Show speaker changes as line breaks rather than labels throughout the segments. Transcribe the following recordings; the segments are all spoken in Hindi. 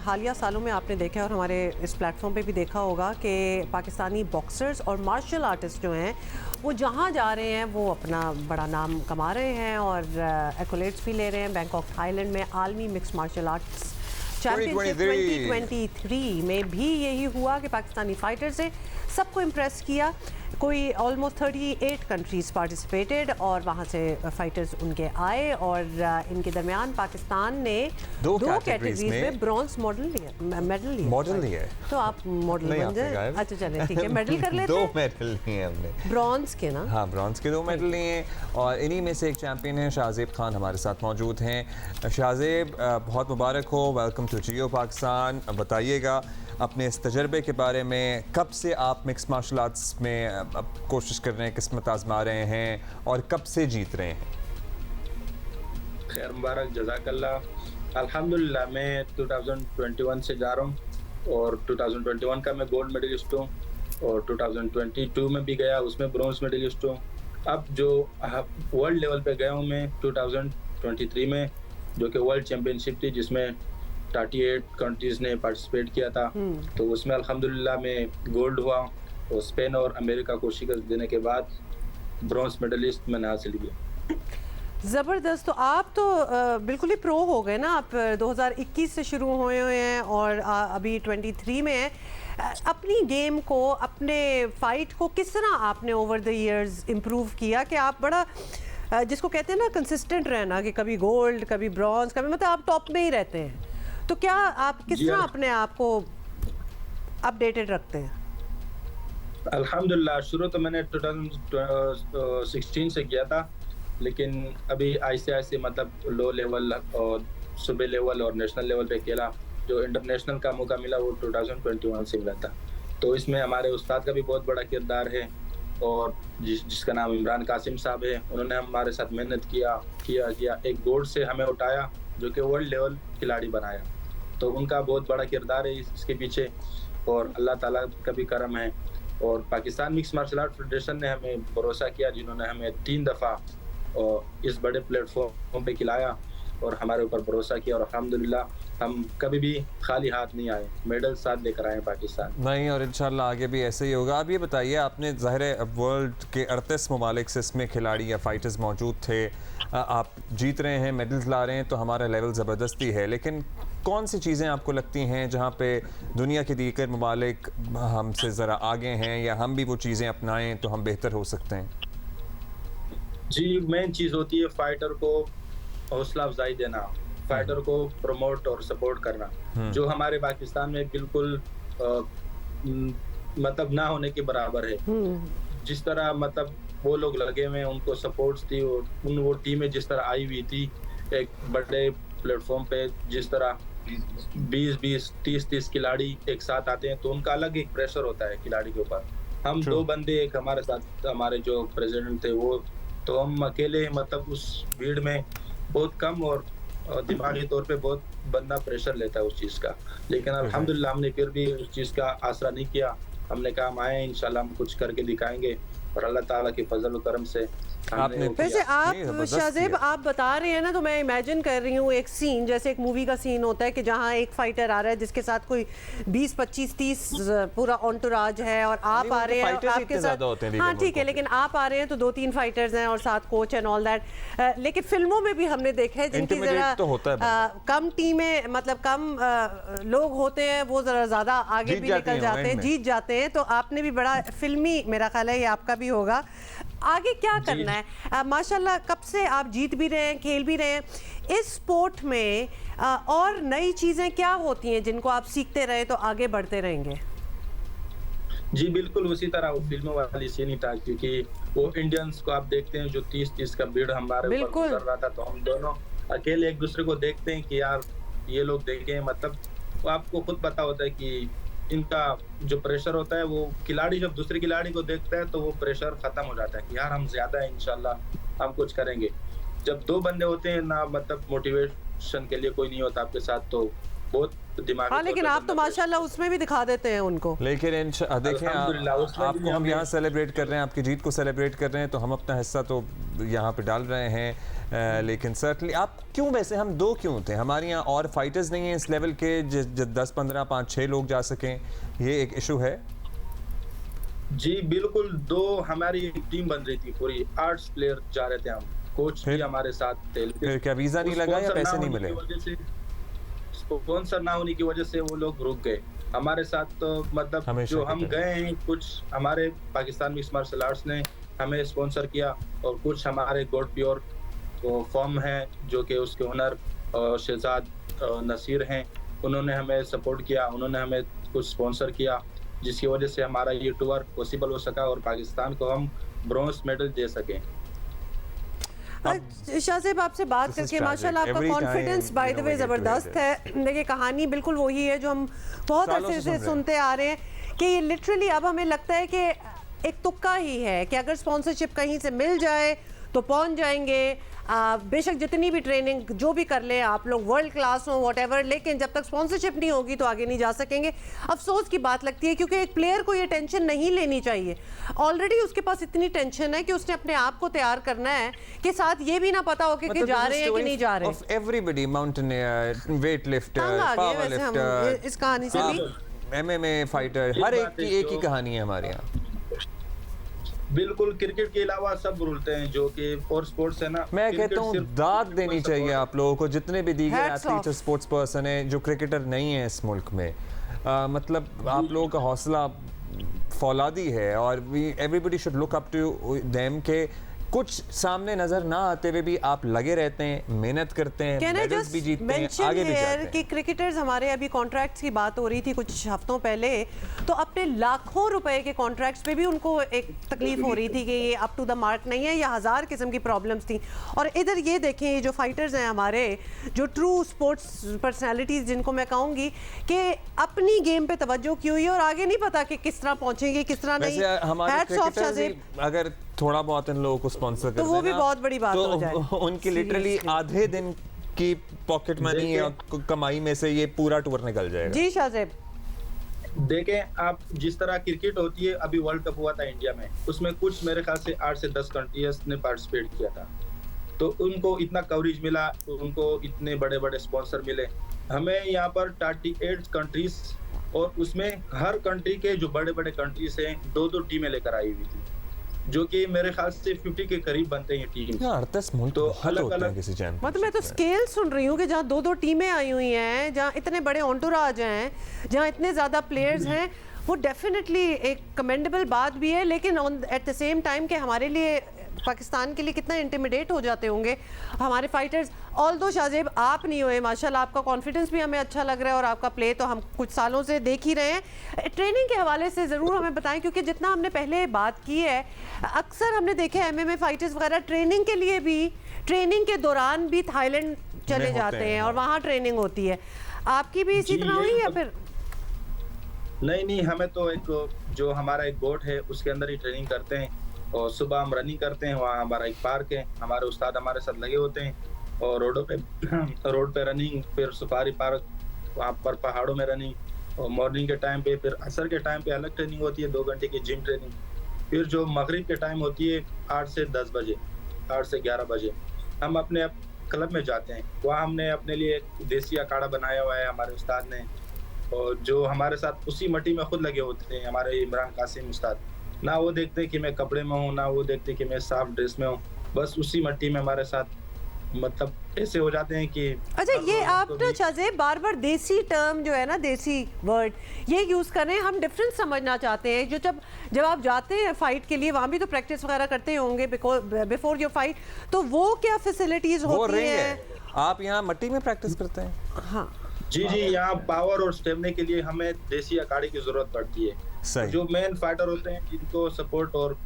हालिया सालों में आपने देखा है और हमारे इस प्लेटफॉर्म पे भी देखा होगा कि पाकिस्तानी बॉक्सर्स और मार्शल आर्टिस्ट जो हैं वो जहाँ जा रहे हैं वो अपना बड़ा नाम कमा रहे हैं और एक्कोलेट्स भी ले रहे हैं। बैंकॉक थाईलैंड में आलमी मिक्स मार्शल आर्ट्स चैम्पियनशिप 2023 में भी यही हुआ कि पाकिस्तानी फाइटर्स ने सबको इम्प्रेस किया। कोई ऑलमोस्ट 38 कंट्रीज़ पार्टिसिपेटेड और वहाँ से फाइटर्स उनके आए और इनके दरमियान पाकिस्तान ने दो कैटेगरीज में ब्रॉन्ज मेडल लिया। तो आप मॉडल बन जाए। अच्छा चलें ठीक है, मेडल कर लेते हैं।
2 मेडल लिए हमने
ब्रॉन्ज के ना।
हाँ, ब्रॉन्ज के 2 मेडल लिए हैं और इन्हीं में से एक चैंपियन है शाहजेब खान हमारे साथ मौजूद हैं। शाहजेब बहुत मुबारक हो, वेलकम टू जियो पाकिस्तान। बताइएगा अपने इस तजर्बे के बारे में, कब से आप मिक्स मार्शल आर्ट्स में कोशिश कर रहे हैं, किस्मत आजमा रहे हैं और कब से जीत रहे हैं?
खैर मुबारक, जज़ाकल्लाह। अल्हम्दुलिल्लाह मैं 2021 से जा रहा हूँ और 2021 का मैं गोल्ड मेडलिस्ट हूँ और 2022 में भी गया, उसमें ब्रॉन्ज मेडलिस्ट हूँ। अब जो वर्ल्ड लेवल पे गया हूँ मैं 2023 में, जो कि वर्ल्ड चैम्पियनशिप थी जिसमें 38 कंट्रीज़ ने पार्टिसिपेट किया था। तो उसमें अल्हम्दुलिल्लाह मैं गोल्ड हुआ और स्पेन और अमेरिका को शिकस्त देने के बाद ब्रॉन्ज मेडलिस्ट मैंने हासिल किया।
ज़बरदस्त। तो आप तो बिल्कुल ही प्रो हो गए ना। आप 2021 से शुरू हुए हैं और अभी 23 में है। अपनी गेम को, अपने फाइट को किस तरह आपने ओवर द इयर्स इम्प्रूव किया कि आप बड़ा जिसको कहते हैं ना कंसिस्टेंट रहना, कि कभी गोल्ड कभी ब्रॉन्ज कभी मतलब आप टॉप में ही रहते हैं। तो क्या आप किस तरह अपने आप को अपडेटेड रखते हैं?
अल्हम्दुलिल्लाह शुरू तो मैंने 2016 से किया था, लेकिन अभी ऐसे ऐसे मतलब लो लेवल और सूबे लेवल और नेशनल लेवल पे खेला। जो इंटरनेशनल का मौका मिला वो 2021 से मिला था। तो इसमें हमारे उस्ताद का भी बहुत बड़ा किरदार है और जिसका नाम इमरान कासिम साहब है। उन्होंने हमारे साथ मेहनत किया एक गोल्ड से हमें उठाया जो कि वर्ल्ड लेवल खिलाड़ी बनाया। तो उनका बहुत बड़ा किरदार है इसके पीछे और अल्लाह ताला का भी करम है। और Pakistan mix martial art federation ने हमें भरोसा किया, जिन्होंने हमें 3 दफ़ा इस बड़े प्लेटफॉर्म पे खिलाया और हमारे ऊपर भरोसा किया और अल्हम्दुलिल्लाह हम कभी भी खाली हाथ नहीं आए, मेडल साथ लेकर आए पाकिस्तान
नहीं, और इंशाल्लाह आगे भी ऐसे ही होगा। आप ये बताइए, आपने ज़ाहिर है वर्ल्ड के 38 ममालिक से इसमें खिलाड़ी या फाइटर्स मौजूद थे, आप जीत रहे हैं, मेडल्स ला रहे हैं, तो हमारा लेवल ज़बरदस्ती है। लेकिन कौन सी चीज़ें आपको लगती हैं जहाँ पे दुनिया के दीगर ममालिक हमसे ज़रा आगे हैं या हम भी वो चीज़ें अपनाएं तो हम बेहतर हो सकते हैं?
जी, मेन चीज़ होती है फाइटर को हौसला अफजाई देना, फाइटर को प्रमोट और सपोर्ट करना, जो हमारे पाकिस्तान में बिल्कुल मतलब ना होने के बराबर है। जिस तरह मतलब वो लोग लगे हुए हैं, उनको सपोर्ट्स थी और वो टीमें जिस तरह आई हुई थी एक बड़े प्लेटफॉर्म पे, जिस तरह 20-20, 30-30 खिलाड़ी एक साथ आते हैं तो उनका अलग एक प्रेशर होता है खिलाड़ी के ऊपर। हम 2 बंदे, एक हमारे साथ हमारे जो प्रेसिडेंट थे वो, तो हम अकेले मतलब उस भीड़ में बहुत कम और दिमागी तौर पे बहुत बंदा प्रेशर लेता है उस चीज़ का। लेकिन अल्हम्दुलिल्लाह हमने फिर भी उस चीज़ का आसरा नहीं किया। हमने कहा हम आए, इंशाल्लाह हम कुछ करके दिखाएंगे और अल्लाह ताला के फजल करम से
आपने
वैसे आप शाहजेब आप बता रहे हैं ना, तो मैं इमेजिन कर रही हूँ एक सीन, जैसे एक मूवी का सीन होता है कि जहाँ एक फाइटर आ रहा है जिसके साथ कोई 20, 25, 30 पूरा ऑन्टोराज है और आप आ रहे हैं आपके साथ। हाँ ठीक है, लेकिन आप आ रहे हैं तो 2-3 फाइटर्स हैं और साथ कोच एंड ऑल दैट। लेकिन फिल्मों में भी हमने देखा है जिनकी जरा कम टीमें, मतलब कम लोग होते हैं, वो जरा ज्यादा आगे भी निकल जाते हैं, जीत जाते हैं। तो आपने भी बड़ा फिल्मी, मेरा ख्याल है ये आपका भी होगा। आगे क्या करना है? माशाल्लाह कब से आप जीत भी रहे हैं, खेल भी रहे हैं इस स्पोर्ट में, और नई चीज़ें क्या होती हैं जिनको आप सीखते रहे तो आगे बढ़ते रहेंगे?
जी बिल्कुल उसी तरह वो फिल्मों वाली सीन ही था, क्योंकि वो इंडियंस को आप देखते हैं जो 30-30 का भीड़ हमारे ऊपर गुजर रहा था, तो हम दोनों अकेले एक दूसरे को देखते हैं कि यार ये लोग देखें, मतलब वो आपको खुद पता होता है कि इनका जो प्रेशर होता है, वो खिलाड़ी जब दूसरे खिलाड़ी को देखता है तो वो प्रेशर खत्म हो जाता है कि यार हम ज्यादा है, इंशाल्लाह हम कुछ करेंगे। जब 2 बंदे होते हैं ना, मतलब मोटिवेशन के लिए कोई नहीं होता आपके साथ, तो बहुत दिमागी
हाँ,
तौर
लेकिन
पे
आप तो
बंदा
माशाल्लाह उसमें भी दिखा देते हैं उनको।
लेकिन देखें
अल्हम्दुलिल्लाह, उसमें भी
आपको हम
हमें-
यहाँ सेलिब्रेट कर रहे हैं, आपकी जीत को सेलिब्रेट कर रहे हैं, तो हम अपना हिस्सा तो यहाँ पे डाल रहे हैं। लेकिन सर्टनली आप क्यों, वैसे हम दो क्यों थे? हमारे यहाँ और फाइटर्स नहीं हैं इस लेवल के 10-15 5-6 लोग जा सकें, ये एक इशू है।
जी बिल्कुल, दो हमारी एक टीम बन रही थी, पूरी 8 प्लेयर जा रहे थे हम, कोच भी
फिर?
हमारे साथ थे।
फिर क्या वीज़ा नहीं लगा या पैसे नहीं मिले?
स्पॉन्सर ना होने की वजह से वो लोग रुक गए हमारे साथ। तो मतलब
हमेशा
जो
की
हम
तरह।
गए हैं, कुछ हमारे पाकिस्तान मिक्स मार्शल आर्ट्स ने हमें स्पॉन्सर किया, और कुछ हमारे गॉड प्योर फॉर्म है जो कि उसके ओनर शहजाद नसीर हैं, उन्होंने हमें सपोर्ट किया, उन्होंने हमें कुछ स्पॉन्सर किया, जिसकी वजह से हमारा ये टूर पॉसिबल हो सका और पाकिस्तान को हम ब्रॉन्ज मेडल दे सकें।
शाहज़ेब, आपसे बात
This is
करके
tragic.
माशाल्लाह आपका
Every time,
confidence by the
we
way
get to hear
ज़बरदस्त है। देखिए, कहानी बिल्कुल वही है जो हम बहुत
सालों
अरसे
से
से
सुन रहे हैं।
सुनते आ रहे हैं कि ये लिटरली अब हमें लगता है कि एक तुक्का ही है कि अगर स्पॉन्सरशिप कहीं से मिल जाए तो पहुंच जाएंगे। बेशक जितनी भी ट्रेनिंग जो भी कर लें आप लोग, वर्ल्ड क्लास हो व्हाटएवर, लेकिन जब तक स्पॉन्सरशिप नहीं होगी तो आगे नहीं जा सकेंगे। अफसोस की बात लगती है, क्योंकि एक प्लेयर को ये टेंशन नहीं लेनी चाहिए। ऑलरेडी उसके पास इतनी टेंशन है कि उसने अपने आप को तैयार करना है कि साथ ये भी ना पता हो कि जा रहे हैं कि नहीं जा रहे।
Of everybody, mountaineer, weightlifter,
तंग आ गए वैसे हम
powerlifter,
इस कहानी से भी।
MMA फाइटर,
ये
हर एक
बात
की
है
एक ही
जो-
कहानी है हमारे यहाँ।
बिल्कुल, क्रिकेट के अलावा सब बोलते हैं जो कि और स्पोर्ट्स है ना।
मैं
क्रिकेट
कहता हूँ
सिर्फ
दाद
क्रिकेट
देनी
को
चाहिए
support-
आप लोगों को, जितने भी दीगर
Hats
एथलीट्स और
off.
स्पोर्ट्स पर्सन हैं जो क्रिकेटर नहीं है इस मुल्क में। मतलब आप लोगों का हौसला फौलादी है, और everybody should look up to them के कुछ सामने नजर ना आते हुए भी आप लगे रहते हैं, मेहनत करते हैं,
Can I
मेडल्स
just
भी जीतते हैं,
mention
आगे भी
here
जाते हैं।
कि क्रिकेटर्स हमारे, अभी कॉन्ट्रैक्ट्स की बात हो रही थी कुछ हफ्तों पहले, तो अपने लाखों रुपए के कॉन्ट्रैक्ट्स पे भी उनको एक तकलीफ हो रही थी कि ये अप टू द मार्क नहीं है, या हज़ार किस्म की प्रॉब्लम्स थी। और इधर ये देखें, ये जो फाइटर्स हैं हमारे, जो ट्रू स्पोर्ट्स पर्सनैलिटीज़ जिनको मैं कहूँगी कि अपनी गेम पे तवज्जो की हुई है और आगे नहीं पता कि किस तरह पहुँचेंगे किस तरह नहीं।
वैसे हमारे
Hats off,
क्रिकेटर्स
शाहज़ेब।
ही अगर थोड़ा बहुत इन लोगों को स्पॉन्सर कर
तो वो भी
देना,
बहुत बड़ी बात
तो
हो जाए।
उनकी लिटरली
Seriously.
आधे दिन की पॉकेट मनी
देखिए-
और कमाई में से ये पूरा टूर निकल जाएगा।
जी शाहज़ेब,
देखें आप, जिस तरह क्रिकेट होती है, अभी वर्ल्ड कप हुआ था इंडिया में, उसमें कुछ मेरे ख्याल से 8 से 10 कंट्रीज ने पार्टिसिपेट किया था, तो उनको इतना कवरेज मिला, उनको इतने बड़े बड़े स्पॉन्सर मिले। हमें यहाँ पर 38 कंट्रीज, और उसमें हर कंट्री के जो बड़े बड़े कंट्रीज हैं 2-2 टीमें लेकर आई हुई थी, जो कि मेरे ख्याल से 50 के करीब बनते हैं टीम।
यहाँ 38 मुल्क
तो
बहुत होते हैं
अलग-अलग-
किसी चैंपियनशिप
मतलब मैं तो
में।
स्केल सुन रही हूँ कि जहाँ 2-2 टीमें आई हुई हैं, जहाँ इतने बड़े ऑन्टोराज हैं, जहाँ इतने ज़्यादा प्लेयर्स हैं, वो डेफिनेटली एक कमेंडेबल बात भी है। लेकिन एट द सेम टाइम कि हमारे लिए, पाकिस्तान के लिए कितना इंटिमिडेट हो जाते होंगे हमारे फाइटर्स। ऑल्दो शाहज़ेब आप नहीं हुए माशाल्लाह, आपका कॉन्फिडेंस भी हमें अच्छा लग रहा है और आपका प्ले तो हम कुछ सालों से देख ही रहे हैं। ट्रेनिंग के हवाले से ज़रूर हमें बताएं, क्योंकि जितना हमने पहले बात की है, अक्सर हमने देखे MMA फाइटर्स वगैरह ट्रेनिंग के लिए भी, ट्रेनिंग के दौरान भी थाईलैंड चले
होते
जाते
हैं,
हैं और वहाँ ट्रेनिंग होती है। आपकी भी इसी
जी,
तरह हुई
यही
या
तो-
फिर?
नहीं, हमें तो एक जो हमारा एक गोट है उसके अंदर ही ट्रेनिंग करते हैं, और सुबह हम रनिंग करते हैं। वहाँ हमारा एक पार्क है, हमारे उस्ताद हमारे साथ लगे होते हैं, और रोड पे रनिंग, फिर सफारी पार्क, वहाँ पर पहाड़ों में रनिंग, और मॉर्निंग के टाइम पे, फिर असर के टाइम पे अलग ट्रेनिंग होती है, 2 घंटे की जिम ट्रेनिंग। फिर जो मगरिब के टाइम होती है 8 से 10 बजे, 8 से 11 बजे हम अपने क्लब में जाते हैं। वहाँ हमने अपने लिए एक देसी अखाड़ा बनाया हुआ है हमारे उस्ताद ने, और जो हमारे साथ उसी मट्टी में खुद लगे होते हैं हमारे इमरान कासिम उस्ताद। ना वो देखते कि मैं कपड़े में हूँ, ना वो देखते कि मैं साफ ड्रेस में हूँ, बस उसी मट्टी में हमारे साथ, मतलब ऐसे हो जाते हैं कि।
अच्छा, ये
हर
आप
रोज
ना
को
शाहज़ेब बार बार देसी टर्म जो है ना, देसी वर्ड ये यूज़ कर रहे हैं, हम डिफरेंस समझना चाहते हैं। जो जब आप जाते हैं फाइट के लिए, वहाँ भी तो प्रैक्टिस वगैरह करते होंगे बिफोर योर फाइट, तो वो क्या फैसिलिटीज़
वो
होती
रिंग
हैं?
है, आप यहाँ मट्टी में प्रैक्टिस करते हैं?
हाँ,
जी, यहाँ पावर और स्टेमिना के लिए हमें देसी अखाड़े की जरूरत पड़ती है।
सही।
जो मेन फाइटर होते हैं, जिनको सपोर्ट और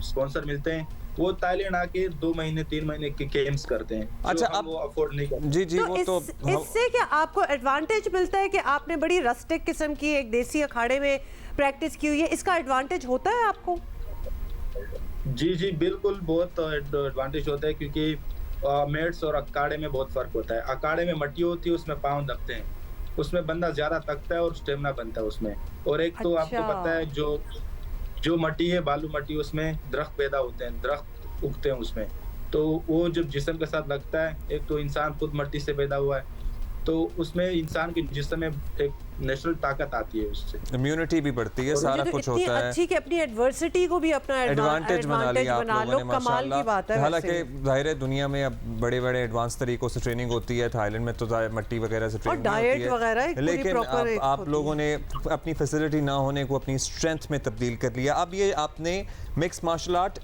स्पॉन्सर मिलते हैं, वो थाईलैंड आके 2 महीने 3 महीने के गेम्स करते हैं।
अच्छा,
अब वो अफोर्ड नहीं करते।
जी जी,
तो
वो तो
इससे क्या आपको एडवांटेज मिलता है कि आपने बड़ी रस्टिक किस्म की एक देसी अखाड़े में प्रैक्टिस की हुई है, इसका एडवांटेज होता है आपको?
जी, बिल्कुल बहुत एडवांटेज होता है, क्योंकि मेट्स और अखाड़े में बहुत फर्क होता है। अखाड़े में मट्टी होती है, उसमें पाँव दबते हैं, उसमें बंदा ज्यादा थकता है और स्टेमिना बनता है उसमें। और एक तो आपको
अच्छा।
पता है जो जो मट्टी है, बालू मट्टी, उसमें दरख्त पैदा होते हैं, दरख्त उगते हैं उसमें। तो वो जब जिस्म के साथ लगता है, एक तो इंसान खुद मट्टी से पैदा हुआ है, तो उसमें इंसान के जिस्म में एक नेचुरल ताकत आती है उससे।
इम्यूनिटी भी बढ़ती है,
मुझे
सारा
तो
कुछ
इतनी
होता है।
अच्छी कि अपनी एडवर्सिटी को भी अपना
एडवांटेज बना लिया आप
बना
लोगों
लो,
ने
कमाल की
माशाल्लाह।
बात है।
हालांकि
वैसे
जाहिर है दुनिया में अब बड़े बड़े एडवांस तरीकों से ट्रेनिंग होती है, थाईलैंड में तो मट्टी वगैरह से ट्रेनिंग
डाइट
होती है,
वगैरह एक पूरी
लेकिन
proper एक
आप
होती
लोगों ने अपनी फैसिलिटी ना होने को अपनी स्ट्रेंथ में तब्दील कर लिया। अब ये आपने मिक्स मार्शल आर्ट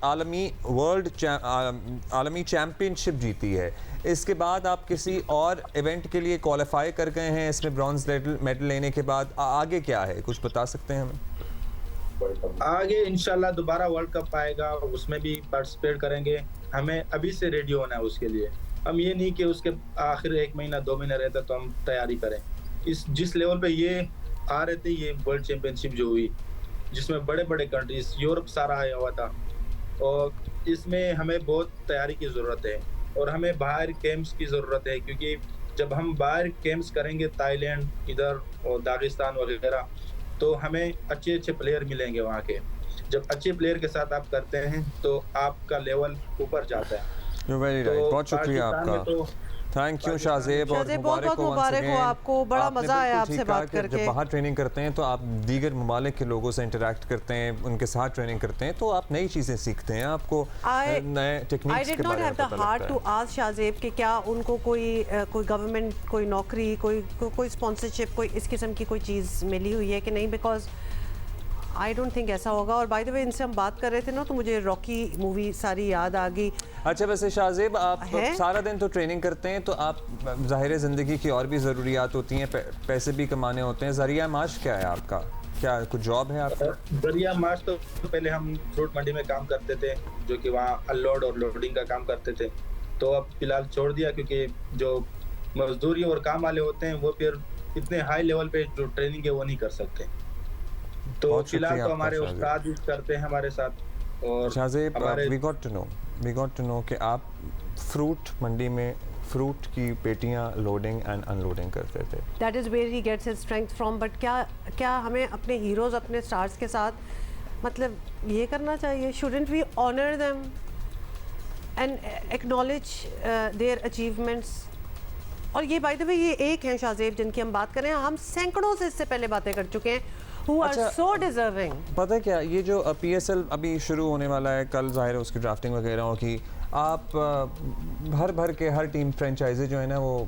आलमी चैम्पियनशिप जीती है, इसके बाद आप किसी और इवेंट के लिए क्वालिफाई कर गए हैं इसमें ब्रॉन्ज मेडल लेने के बाद, आगे क्या है कुछ बता सकते हैं हमें?
आगे इंशाल्लाह दोबारा वर्ल्ड कप आएगा, उसमें भी पार्टिसिपेट करेंगे। हमें अभी से रेडी होना है उसके लिए। हम ये नहीं कि उसके आखिर 1 महीना 2 महीने रहता तो हम तैयारी करें। जिस लेवल पे ये आ रहे थे, ये वर्ल्ड चैंपियनशिप जो हुई, जिसमें बड़े बड़े कंट्रीज, यूरोप सारा आया हुआ था, और इसमें हमें बहुत तैयारी की ज़रूरत है और हमें बाहर कैंप्स की ज़रूरत है, क्योंकि जब हम बाहर कैंप्स करेंगे थाईलैंड इधर और दागिस्तान वगैरह, तो हमें अच्छे अच्छे प्लेयर मिलेंगे वहाँ के। जब अच्छे प्लेयर के साथ आप करते हैं तो आपका लेवल ऊपर जाता है।
वेरी राइट, बहुत शुक्रिया आपका, थैंक यू शाहजेब, और
बहुत मुबारक हो आपको, बड़ा मजा आया आपसे बात करके।
जब बाहर ट्रेनिंग करते हैं तो आप दीगर ममालिक के लोगों से इंटरेक्ट करते हैं, उनके साथ ट्रेनिंग करते हैं, तो आप नई चीज़ें सीखते हैं, आपको नए टेक्निक्स के बारे में पता लगता है।
हार्ट टू आस्क शाहजेब कि क्या उनको कोई गवर्नमेंट, कोई नौकरी, कोई स्पॉन्सरशिप, कोई इस किस्म की कोई चीज़ मिली हुई है कि नहीं? बिकॉज आई डोंट थिंक ऐसा होगा। और बाय द वे इनसे हम बात कर रहे थे ना, तो मुझे रॉकी मूवी सारी याद आ गई।
अच्छा, वैसे शाहजेब आप सारा दिन तो ट्रेनिंग करते हैं, तो आप ज़ाहिर ज़िंदगी की और भी ज़रूरियात होती हैं, पैसे भी कमाने होते हैं, ज़रिया माश क्या है आपका? क्या कुछ जॉब है आपका?
ज़रिया माश तो पहले हम फ्रूट मंडी में काम करते थे, जो कि वहाँ अनलोड और लोडिंग का काम करते थे, तो अब फिलहाल छोड़ दिया, क्योंकि जो मजदूरी और काम वाले होते हैं वो फिर इतने हाई लेवल पे जो ट्रेनिंग है वो नहीं कर सकते। तो फिलहाल तो हमारे उस्ताद ही करते हैं हमारे साथ। और
Shahzeb, we got to know कि आप फ्रूट मंडी में फ्रूट की पेटियां लोडिंग एंड अनलोडिंग करते थे।
That is where he gets his strength from. But क्या हमें अपने हीरोज़, अपने स्टार्स के साथ मतलब ये करना चाहिए? Shouldn't we honour them and acknowledge their achievements? और ये बाय द वे ये एक हैं शाहजेब जिनकी हम बात कर रहे हैं, हम सैकड़ों से इससे पहले बातें कर चुके हैं, who are so deserving।
पता है क्या, ये जो PSL अभी शुरू होने वाला है, कल जाहिर है उसकी ड्राफ्टिंग वगैरह होगी, आप भर के हर टीम फ्रेंचाइजी जो है ना, वो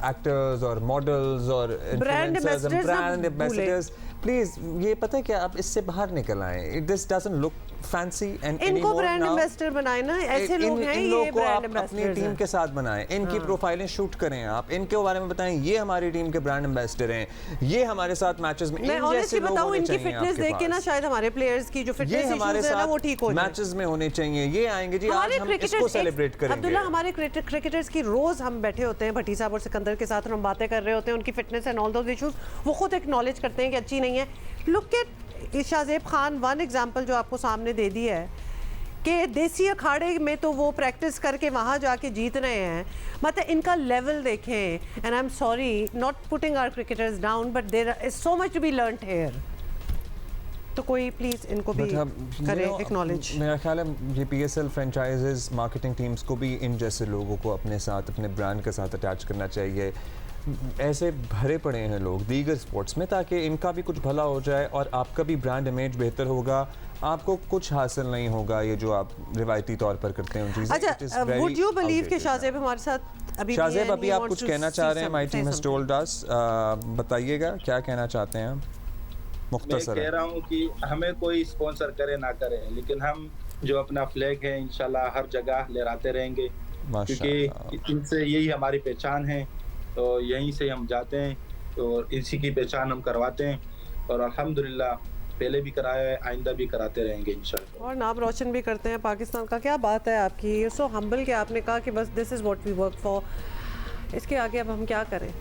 एक्टर्स और मॉडल्स और
ब्रांड
एम्बेसडर्स, प्लीज ये पता है क्या, आप इससे बाहर निकल आए। This doesn't look fancy and
इनको ब्रांड एम्बेसडर बनाए ना, ऐसे लोग हैं ये ब्रांड
अपनी
एम्बेसडर
टीम के साथ बनाएं, इनकी प्रोफाइलें शूट करें, आप इनके बारे में बताएं, ये हमारी टीम के ब्रांड एम्बेसडर हैं, ये हमारे साथ मैचेस में।
मैं ऑनेस्टली बताऊं, इनकी फिटनेस देख के ना शायद हमारे प्लेयर्स की जो फिटनेस इश्यूज है ना वो ठीक हो जाए।
मैचेस में होने चाहिए, ये आएंगे जी, आज हम इसको सेलिब्रेट करेंगे।
अब्दुल्ला, हमारे क्रिकेटर्स की रोज हम बैठे होते हैं भट्टी साहब और सिकंदर के साथ, हम बातें कर रहे होते हैं उनकी fitness and all those issues, वो खुद एक्नॉलेज करते हैं कि अच्छी नहीं है। Look at Shahzeb Khan, one example जो आपको सामने दे दी है कि देसी अखाड़े में तो वो प्रैक्टिस करके वहाँ जाके जीत रहे हैं। मतलब इनका लेवल देखें, and I am sorry not putting our cricketers down, but there is so much to be learned here. तो कोई प्लीज इनको भी करे एक्नॉलेज।
मेरा ख्याल है ये PSL फ्रेंचाइजेस मार्केटिंग टीम्स को भी इन जैसे लोगों को अपने साथ, अपने ब्रांड के साथ अटैच करना चाहिए। ऐसे भरे पड़े हैं लोग दीगर स्पोर्ट्स में, ताकि इनका भी कुछ भला हो जाए और आपका भी ब्रांड इमेज बेहतर होगा। आपको कुछ हासिल नहीं होगा ये जो आप रिवायती तौर पर करते हैं चीज़ें।
अच्छा, वुड यू बिलीव कि शाहजेब हमारे साथ अभी
शाहजेब अभी आप कुछ कहना चाह रहे हैं? My team has told us, बताइएगा क्या कहना चाहते हैं? मुख्तसर
मैं कह रहा हूँ कि हमें कोई स्पॉन्सर करे ना करे, लेकिन हम जो अपना फ्लैग है इंशाल्लाह हर जगह लहराते रहेंगे, क्योंकि इनसे यही हमारी पहचान है, तो यहीं से हम जाते हैं और इसी की पहचान हम करवाते हैं, और अल्हम्दुलिल्लाह पहले भी कराया है, आइंदा भी कराते रहेंगे इंशाल्लाह, और
नाम रोशन भी करते हैं पाकिस्तान का। क्या बात है आपकी, यू सो हम्बल कि आपने कहा कि बस this is what we work for. इसके आगे अब हम क्या करें?